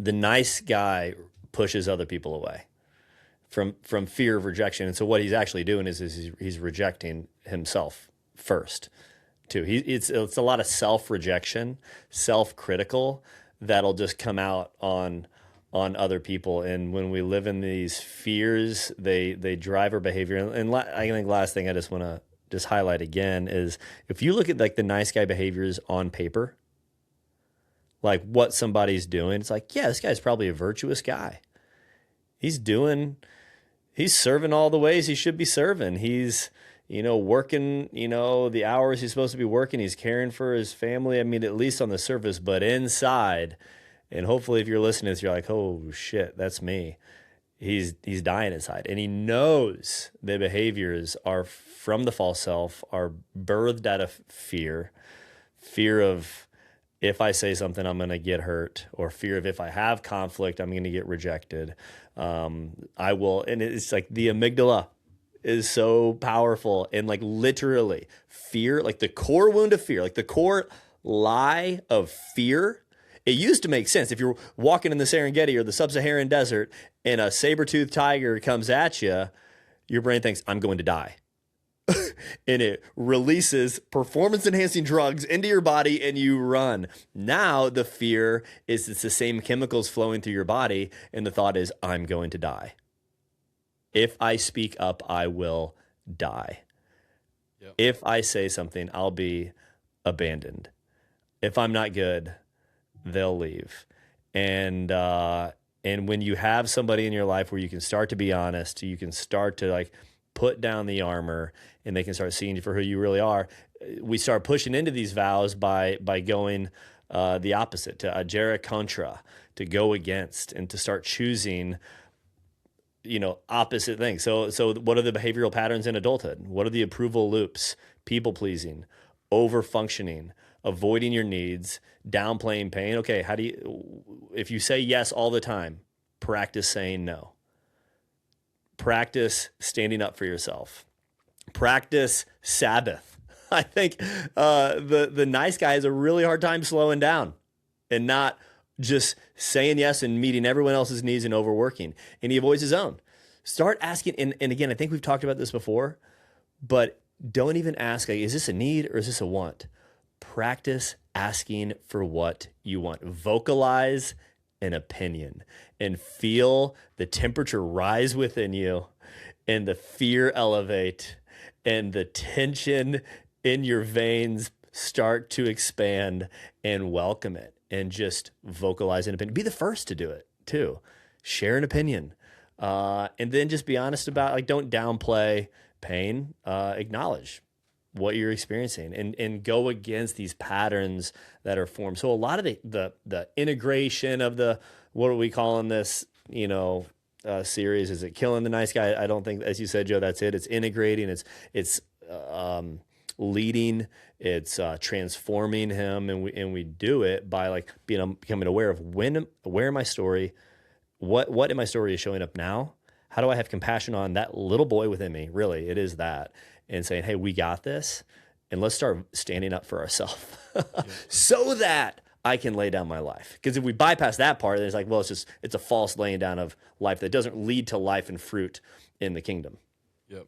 the nice guy pushes other people away from fear of rejection. And so what he's actually doing is he's rejecting himself first too. It's a lot of self-rejection, self-critical that'll just come out on other people. And when we live in these fears, they drive our behavior. And I think last thing I just want to just highlight again is if you look at like the nice guy behaviors on paper, like what somebody's doing, it's like, yeah, this guy's probably a virtuous guy. He's serving all the ways he should be serving. He's, working, the hours he's supposed to be working. He's caring for his family. I mean, at least on the surface, but inside, and hopefully if you're listening to this, you're like, oh shit, that's me. He's dying inside. And he knows the behaviors are from the false self, are birthed out of fear of if I say something, I'm going to get hurt, or fear of if I have conflict, I'm going to get rejected. I will. And it's like the amygdala is so powerful, and like literally fear, like the core wound of fear, like the core lie of fear. It used to make sense. If you're walking in the Serengeti or the sub-Saharan desert and a saber-toothed tiger comes at you, your brain thinks, I'm going to die. And it releases performance-enhancing drugs into your body and you run. Now the fear is it's the same chemicals flowing through your body, and the thought is, I'm going to die. If I speak up, I will die. Yep. If I say something, I'll be abandoned. If I'm not good, they'll leave. And when you have somebody in your life where you can start to be honest, you can start to like put down the armor, and they can start seeing you for who you really are. We start pushing into these vows by going the opposite, to agere contra, to go against, and to start choosing opposite things. So what are the behavioral patterns in adulthood? What are the approval loops? People pleasing, over functioning, avoiding your needs, downplaying pain. Okay, if you say yes all the time, practice saying no. Practice standing up for yourself. Practice Sabbath. I think the nice guy has a really hard time slowing down and not just saying yes and meeting everyone else's needs and overworking. And he avoids his own. Start asking, and again, I think we've talked about this before, but don't even ask, like, is this a need or is this a want? Practice asking for what you want. Vocalize an opinion and feel the temperature rise within you and the fear elevate and the tension in your veins start to expand, and welcome it and just vocalize an opinion. Be the first to do it too. Share an opinion. And then just be honest about, like, don't downplay pain, acknowledge what you're experiencing and go against these patterns that are formed. So a lot of the integration of what are we calling this, series? Is it killing the nice guy? I don't think, as you said, Joe, that's it. It's integrating. It's leading. It's transforming him, and we do it by like becoming aware of where my story, what in my story is showing up now. How do I have compassion on that little boy within me? Really, it is that, and saying, hey, we got this, and let's start standing up for ourselves, so that I can lay down my life. Because if we bypass that part, then it's like, well, it's a false laying down of life that doesn't lead to life and fruit in the kingdom. Yep.